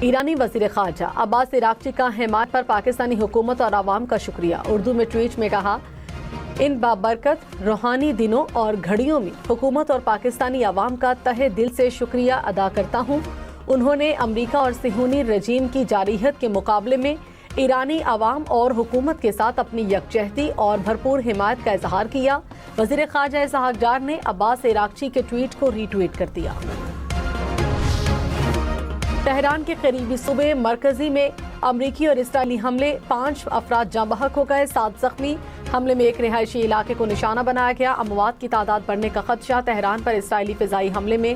ایرانی وزیر خارجہ عباس عراقچی کا حمایت پر پاکستانی حکومت اور عوام کا شکریہ۔ اردو میں ٹویٹ میں کہا، ان بابرکت روحانی دنوں اور گھڑیوں میں حکومت اور پاکستانی عوام کا تہہ دل سے شکریہ ادا کرتا ہوں۔ انہوں نے امریکہ اور صہیونی رجیم کی جارحیت کے مقابلے میں ایرانی عوام اور حکومت کے ساتھ اپنی یکجہتی اور بھرپور حمایت کا اظہار کیا۔ وزیر خارجہ اسحاق ڈار نے عباس عراقچی کے ٹویٹ کو ری ٹویٹ کر دیا۔ تہران کے قریبی صوبے مرکزی میں امریکی اور اسرائیلی حملے، 5 افراد جاں بحق ہو گئے، 7 زخمی۔ حملے میں ایک رہائشی علاقے کو نشانہ بنایا گیا۔ اموات کی تعداد بڑھنے کا خدشہ۔ تہران پر اسرائیلی فضائی حملے میں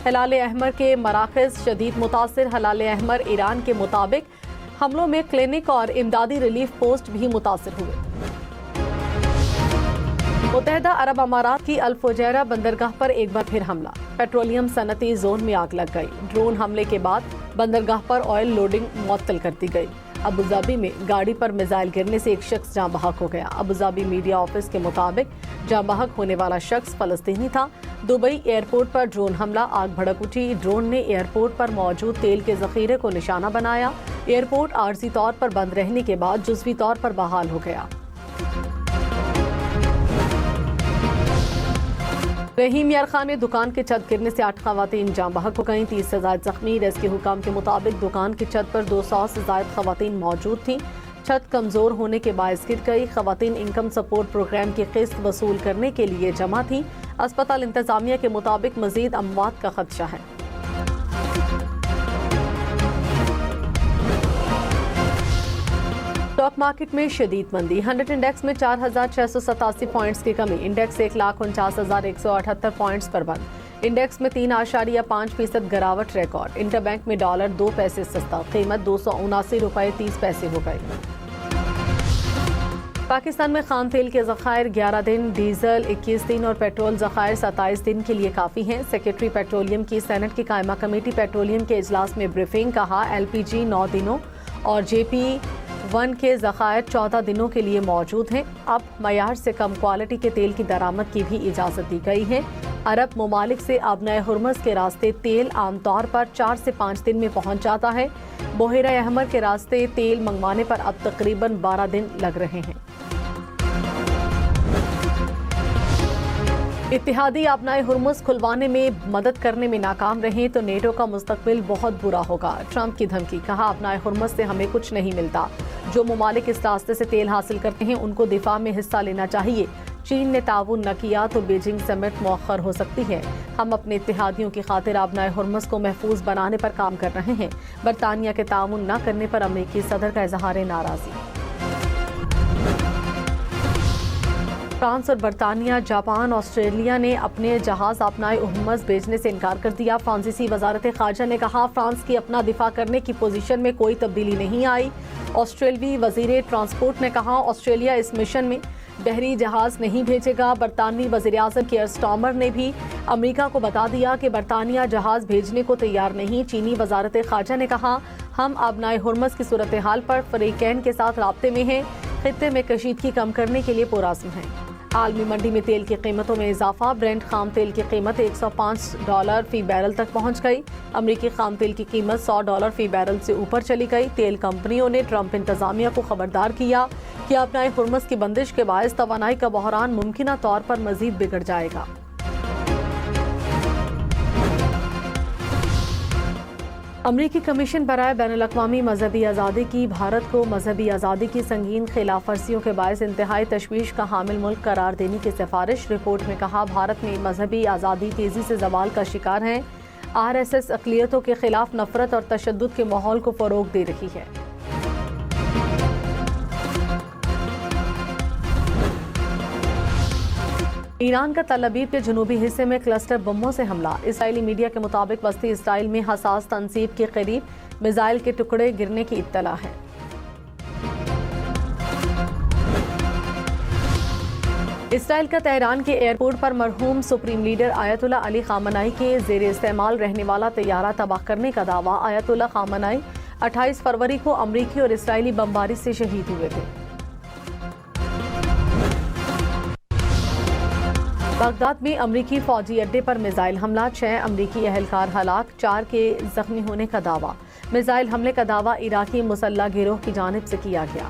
ہلال احمر کے مراکز شدید متاثر۔ ہلال احمر ایران کے مطابق حملوں میں کلینک اور امدادی ریلیف پوسٹ بھی متاثر ہوئے۔ متحدہ عرب امارات کی الفجیرہ بندرگاہ پر ایک بار پھر حملہ، پیٹرولیم صنعتی زون میں آگ لگ گئی۔ ڈرون حملے کے بعد بندرگاہ پر آئل لوڈنگ معطل کر دی گئی۔ ابوظہبی میں گاڑی پر میزائل گرنے سے ایک شخص جاں بحق ہو گیا۔ ابوظہبی میڈیا آفس کے مطابق جاں بحق ہونے والا شخص فلسطینی تھا۔ دبئی ایئرپورٹ پر ڈرون حملہ، آگ بھڑک اٹھی۔ ڈرون نے ایئرپورٹ پر موجود تیل کے ذخیرے کو نشانہ بنایا۔ ایئرپورٹ عارضی طور پر بند رہنے کے بعد جزوی طور پر بحال ہو گیا۔ رحیم یارخان میں دکان کی چھت گرنے سے 8 خواتین جاں بحق ہو گئیں، 30 سے زائد زخمی۔ ریسکیو حکام کے مطابق دکان کی چھت پر 200 سے زائد خواتین موجود تھیں۔ چھت کمزور ہونے کے باعث گر گئی۔ خواتین انکم سپورٹ پروگرام کی قسط وصول کرنے کے لیے جمع تھیں۔ اسپتال انتظامیہ کے مطابق مزید اموات کا خدشہ ہے۔ اسٹاک مارکیٹ میں شدید مندی، 100 انڈیکس میں 4687 پوائنٹس کی کمی، انڈیکس 1,49,178 پوائنٹس پر بند۔ انڈیکس میں 3.5% گراوٹ ریکارڈ۔ انٹر بینک میں ڈالر 2 پیسے سستا، قیمت 279.30 ہو گئی۔ پاکستان میں خام تیل کے ذخائر 11 دن، ڈیزل 21 دن اور پیٹرول ذخائر 27 دن کے لیے کافی ہیں۔ سیکرٹری پیٹرولیم کی سینٹ کی قائمہ کمیٹی پیٹرولیم کے اجلاس میں بریفنگ، کہا LPG 9 دنوں اور JP1 کے ذخائر 14 دنوں کے لیے موجود ہیں۔ اب معیار سے کم کوالٹی کے تیل کی درآمد کی بھی اجازت دی گئی ہے۔ عرب ممالک سے آبنائے ہرمز کے راستے تیل عام طور پر 4 سے 5 دن میں پہنچ جاتا ہے۔ بحیرہ احمر کے راستے تیل منگوانے پر اب تقریباً 12 دن لگ رہے ہیں۔ اتحادی آبنائے ہرمز کھلوانے میں مدد کرنے میں ناکام رہیں تو نیٹو کا مستقبل بہت برا ہوگا، ٹرمپ کی دھمکی، کہا آبنائے ہرمز سے ہمیں کچھ نہیں ملتا، جو ممالک اس راستے سے تیل حاصل کرتے ہیں ان کو دفاع میں حصہ لینا چاہیے۔ چین نے تعاون نہ کیا تو بیجنگ سمٹ مؤخر ہو سکتی ہے۔ ہم اپنے اتحادیوں کی خاطر آبنائے ہرمز کو محفوظ بنانے پر کام کر رہے ہیں۔ برطانیہ کے تعاون نہ کرنے پر امریکی صدر کا اظہار ناراضی۔ فرانس اور برطانیہ، جاپان، آسٹریلیا نے اپنے جہاز آبنائے ہرمز بھیجنے سے انکار کر دیا۔ فرانسیسی وزارت خارجہ نے کہا، فرانس کی اپنا دفاع کرنے کی پوزیشن میں کوئی تبدیلی نہیں آئی۔ آسٹریلوی وزیر ٹرانسپورٹ نے کہا، آسٹریلیا اس مشن میں بحری جہاز نہیں بھیجے گا۔ برطانوی وزیر اعظم کیئر سٹارمر نے بھی امریکہ کو بتا دیا کہ برطانیہ جہاز بھیجنے کو تیار نہیں۔ چینی وزارت خارجہ نے کہا، ہم آبنائے ہرمز کی صورتحال پر فریقین کے ساتھ رابطے میں ہیں، خطے میں کشیدگی کم کرنے کے لیے پرعزم ہیں۔ عالمی منڈی میں تیل کی قیمتوں میں اضافہ، برنٹ خام تیل کی قیمت $105 فی بیرل تک پہنچ گئی۔ امریکی خام تیل کی قیمت $100 فی بیرل سے اوپر چلی گئی۔ تیل کمپنیوں نے ٹرمپ انتظامیہ کو خبردار کیا کہ آبنائے ہرمز کی بندش کے باعث توانائی کا بحران ممکنہ طور پر مزید بگڑ جائے گا۔ امریکی کمیشن برائے بین الاقوامی مذہبی آزادی کی بھارت کو مذہبی آزادی کی سنگین خلاف ورزیوں کے باعث انتہائی تشویش کا حامل ملک قرار دینے کی سفارش۔ رپورٹ میں کہا، بھارت میں مذہبی آزادی تیزی سے زوال کا شکار ہے۔ RSS اقلیتوں کے خلاف نفرت اور تشدد کے ماحول کو فروغ دے رہی ہے۔ ایران کا تل ابیب کے جنوبی حصے میں کلسٹر بموں سے حملہ۔ اسرائیلی میڈیا کے مطابق وسطی اسرائیل میں حساس تنصیب کے قریب میزائل کے ٹکڑے گرنے کی اطلاع ہے۔ اسرائیل کا تہران کے ایئرپورٹ پر مرحوم سپریم لیڈر آیت اللہ علی خامنائی کے زیر استعمال رہنے والا طیارہ تباہ کرنے کا دعویٰ۔ آیت اللہ خامنائی 28 فروری کو امریکی اور اسرائیلی بمباری سے شہید ہوئے تھے۔ بغداد میں امریکی فوجی اڈے پر میزائل حملہ، 6 امریکی اہلکار ہلاک، 4 کے زخمی ہونے کا دعویٰ۔ میزائل حملے کا دعویٰ عراقی مسلح گروہ کی جانب سے کیا گیا۔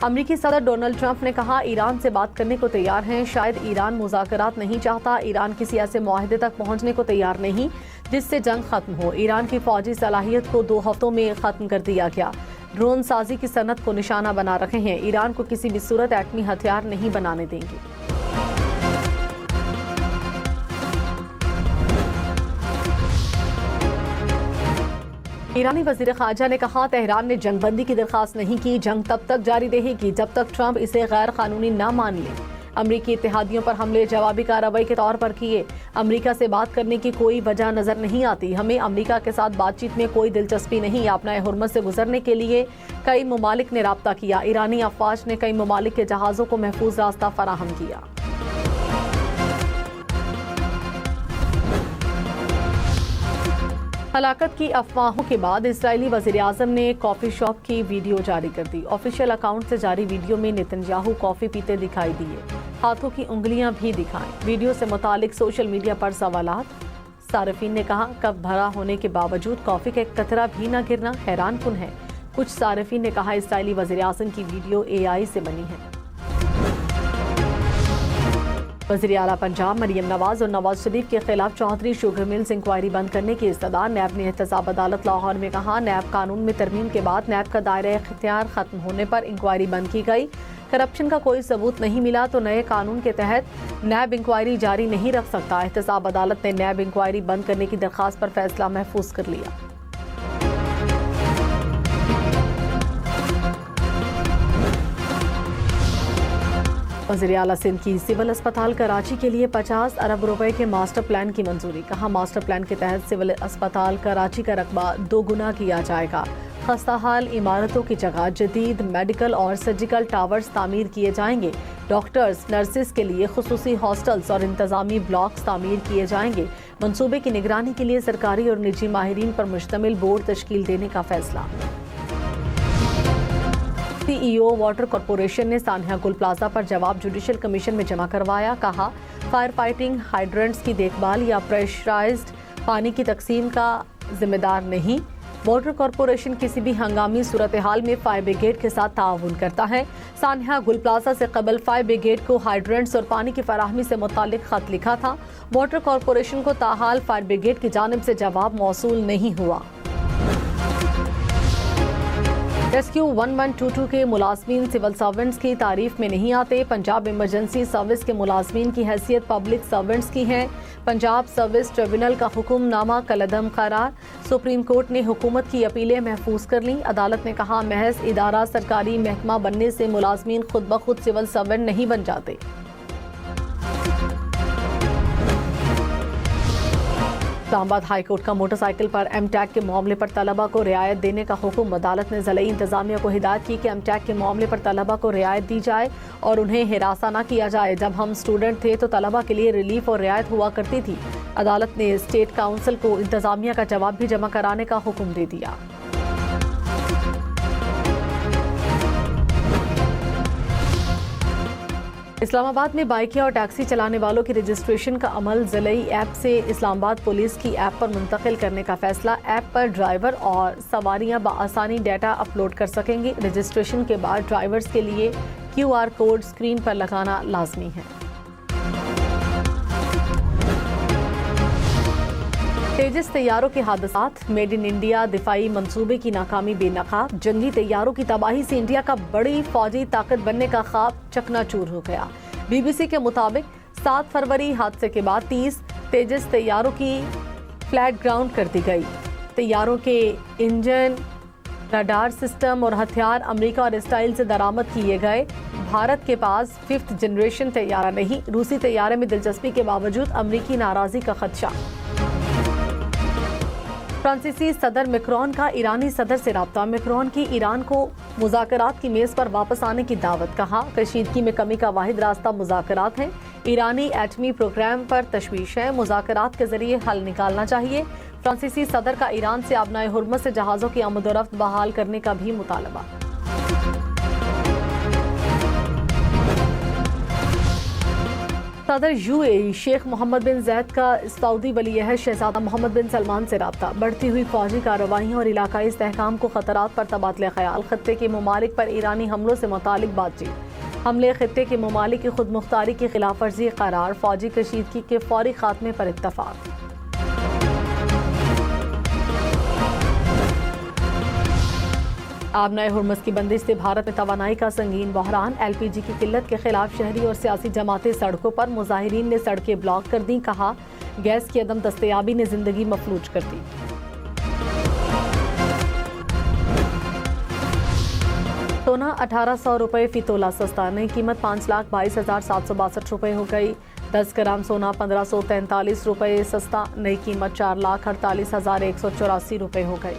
امریکی صدر ڈونلڈ ٹرمپ نے کہا ایران سے بات کرنے کو تیار ہیں، شاید ایران مذاکرات نہیں چاہتا، ایران کسی ایسے معاہدے تک پہنچنے کو تیار نہیں جس سے جنگ ختم ہو۔ ایران کی فوجی صلاحیت کو 2 ہفتوں میں ختم کر دیا گیا، ڈرون سازی کی صنعت کو نشانہ بنا رکھے ہیں، ایران کو کسی بھی صورت ایٹمی ہتھیار نہیں بنانے دیں گے۔ ایرانی وزیر خارجہ نے کہا تہران نے جنگ بندی کی درخواست نہیں کی، جنگ تب تک جاری رہے گی جب تک ٹرمپ اسے غیر قانونی نہ مان لے۔ امریکی اتحادیوں پر حملے جوابی کارروائی کے طور پر کیے، امریکہ سے بات کرنے کی کوئی وجہ نظر نہیں آتی، ہمیں امریکہ کے ساتھ بات چیت میں کوئی دلچسپی نہیں، اپنا ہرمز سے گزرنے کے لیے کئی ممالک نے رابطہ کیا، ایرانی افواج نے کئی ممالک کے جہازوں کو محفوظ راستہ فراہم کیا۔ ہلاکت کی افواہوں کے بعد اسرائیلی وزیراعظم نے کافی شاپ کی ویڈیو جاری کر دی، آفیشیل اکاؤنٹ سے جاری ویڈیو میں نتن یاہو کافی پیتے دکھائی دیے، ہاتھوں کی انگلیاں بھی دکھائیں، ویڈیو سے متعلق سوشل میڈیا پر سوالات۔ صارفین نے کہا کپ بھرا ہونے کے باوجود کافی کا ایک قطرہ بھی نہ گرنا حیران کن ہے، کچھ صارفین نے کہا اسرائیلی وزیراعظم کی ویڈیو AI سے بنی ہے۔ وزیر اعلیٰ پنجاب مریم نواز اور نواز شریف کے خلاف چودھری شوگر ملز انکوائری بند کرنے کی استدعا، نیب نے احتساب عدالت لاہور میں کہا نیب قانون میں ترمیم کے بعد نیب کا دائرہ اختیار ختم ہونے پر انکوائری بند کی گئی، کرپشن کا کوئی ثبوت نہیں ملا تو نئے قانون کے تحت نیب انکوائری جاری نہیں رکھ سکتا، احتساب عدالت نے نیب انکوائری بند کرنے کی درخواست پر فیصلہ محفوظ کر لیا۔ وزیر اعلیٰ سندھ کی سول اسپتال کراچی کے لیے 50 ارب روپے کے ماسٹر پلان کی منظوری، کہا ماسٹر پلان کے تحت سول اسپتال کراچی کا رقبہ 2 گنا کیا جائے گا، خستہ حال عمارتوں کی جگہ جدید میڈیکل اور سرجیکل ٹاورز تعمیر کیے جائیں گے، ڈاکٹرز نرسز کے لیے خصوصی ہاسٹلز اور انتظامی بلاکس تعمیر کیے جائیں گے، منصوبے کی نگرانی کے لیے سرکاری اور نجی ماہرین پر مشتمل بورڈ تشکیل دینے کا فیصلہ۔ CEO واٹر کارپوریشن نے سانحہ گل پلازا پر جواب جوڈیشل کمیشن میں جمع کروایا، کہا فائر فائٹنگ ہائیڈرنٹس کی دیکھ بھال یا پریشرائزڈ پانی کی تقسیم کا ذمہ دار نہیں، واٹر کارپوریشن کسی بھی ہنگامی صورتحال میں فائر بریگیڈ کے ساتھ تعاون کرتا ہے، سانحہ گل پلازا سے قبل فائر بریگیڈ کو ہائیڈرنٹس اور پانی کی فراہمی سے متعلق خط لکھا تھا، واٹر کارپوریشن کو تاحال فائر بریگیڈ کی جانب سے جواب موصول نہیں ہوا۔ ریسکیو 1122 کے ملازمین سول سرونٹس کی تعریف میں نہیں آتے، پنجاب ایمرجنسی سروس کے ملازمین کی حیثیت پبلک سرونٹس کی ہے، پنجاب سروس ٹریبونل کا حکم نامہ کالعدم قرار، سپریم کورٹ نے حکومت کی اپیلیں محفوظ کر لیں، عدالت نے کہا محض ادارہ سرکاری محکمہ بننے سے ملازمین خود بخود سول سرونٹ نہیں بن جاتے۔ اسلام آباد ہائی کورٹ کا موٹر سائیکل پر ایم ٹیک کے معاملے پر طلبہ کو رعایت دینے کا حکم، عدالت نے ضلعی انتظامیہ کو ہدایت کی کہ ایم ٹیک کے معاملے پر طلبہ کو رعایت دی جائے اور انہیں ہراساں نہ کیا جائے، جب ہم اسٹوڈنٹ تھے تو طلبہ کے لیے ریلیف اور رعایت ہوا کرتی تھی، عدالت نے اسٹیٹ کاؤنسل کو انتظامیہ کا جواب بھی جمع کرانے کا حکم دے دیا۔ اسلام آباد میں بائکیں اور ٹیکسی چلانے والوں کی رجسٹریشن کا عمل ضلعی ایپ سے اسلام آباد پولیس کی ایپ پر منتقل کرنے کا فیصلہ، ایپ پر ڈرائیور اور سواریاں بآسانی ڈیٹا اپلوڈ کر سکیں گے، رجسٹریشن کے بعد ڈرائیورز کے لیے QR کوڈ اسکرین پر لگانا لازمی ہے۔ تیجس طیاروں کے حادثات، میڈ ان انڈیا دفاعی منصوبے کی ناکامی بے نقاب، جنگی طیاروں کی تباہی سے انڈیا کا بڑی فوجی طاقت بننے کا خواب چکنا چور ہو گیا، BBC کے مطابق 7 فروری حادثے کے بعد 30 تیجس طیاروں کی فلیٹ گراؤنڈ کر دی گئی، طیاروں کے انجن، راڈار سسٹم اور ہتھیار امریکہ اور اسرائیل سے درآمد کیے گئے، بھارت کے پاس 5th جنریشن طیارہ نہیں، روسی طیارے میں دلچسپی کے باوجود امریکی ناراضی کا خدشہ۔ فرانسیسی صدر میکرون کا ایرانی صدر سے رابطہ، میکرون کی ایران کو مذاکرات کی میز پر واپس آنے کی دعوت، کہا کشیدگی میں کمی کا واحد راستہ مذاکرات ہیں، ایرانی ایٹمی پروگرام پر تشویش ہے، مذاکرات کے ذریعے حل نکالنا چاہیے، فرانسیسی صدر کا ایران سے آبنائے ہرمز سے جہازوں کی آمد و رفت بحال کرنے کا بھی مطالبہ۔ صدر UAE شیخ محمد بن زید کا سعودی ولی عہد شہزادہ محمد بن سلمان سے رابطہ، بڑھتی ہوئی فوجی کارروائیوں اور علاقائی استحکام کو خطرات پر تبادلہ خیال، خطے کے ممالک پر ایرانی حملوں سے متعلق بات چیت، حملے خطے کے ممالک کی خود مختاری کی خلاف ورزی قرار، فوجی کشیدگی کے فوری خاتمے پر اتفاق۔ آبنائے ہرمز کی بندش سے بھارت میں توانائی کا سنگین بحران، LPG کی قلت کے خلاف شہری اور سیاسی جماعتیں سڑکوں پر، مظاہرین نے سڑکیں بلاک کر دیں، کہا گیس کی عدم دستیابی نے زندگی مفلوج کر دی۔ سونا 1800 روپے فی تولہ سستا، نئی قیمت 5,22,762 روپے ہو گئی۔ 10 گرام سونا 1543 روپے سستا، نئی قیمت 4,48,184 روپے ہو گئی۔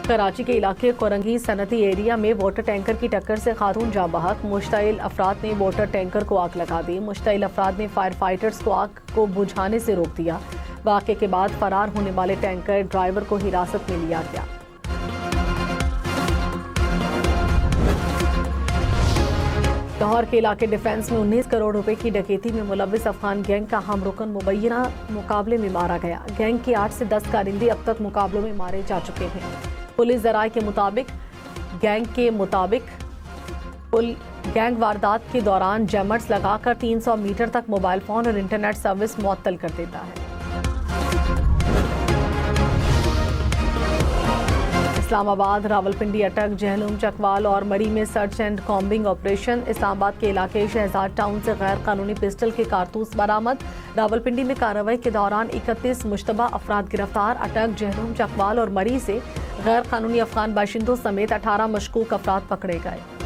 کراچی کے علاقے کورنگی صنعتی ایریا میں واٹر ٹینکر کی ٹکر سے خاتون جاں بحق، مشتعل افراد نے واٹر ٹینکر کو آگ لگا دی، مشتعل افراد نے فائر فائٹرز کو آگ کو بجھانے سے روک دیا۔ واقعے کے بعد فرار ہونے والے ٹینکر ڈرائیور کو حراست میں لیا گیا۔ لاہور کے علاقے ڈیفنس میں 19 کروڑ روپے کی ڈکیتی میں ملوث افغان گینگ کا ہم رکن مبینہ مقابلے میں مارا گیا۔ گینگ کے 8 سے 10 کارندے اب تک مقابلوں میں مارے جا چکے ہیں۔ پولیس ذرائع کے مطابق گینگ واردات کے دوران جیمرز لگا کر 300 میٹر تک موبائل فون اور انٹرنیٹ سروس معطل کر دیتا ہے۔ اسلام آباد، راولپنڈی، اٹک، جہلم، چکوال اور مری میں سرچ اینڈ کامبنگ آپریشن۔ اسلام آباد کے علاقے شہزاد ٹاؤن سے غیر قانونی پسٹل کے کارتوس برآمد۔ راولپنڈی میں کارروائی کے دوران 31 مشتبہ افراد گرفتار۔ اٹک، جہلم، چکوال اور مری سے غیر قانونی افغان باشندوں سمیت 18 مشکوک افراد پکڑے گئے۔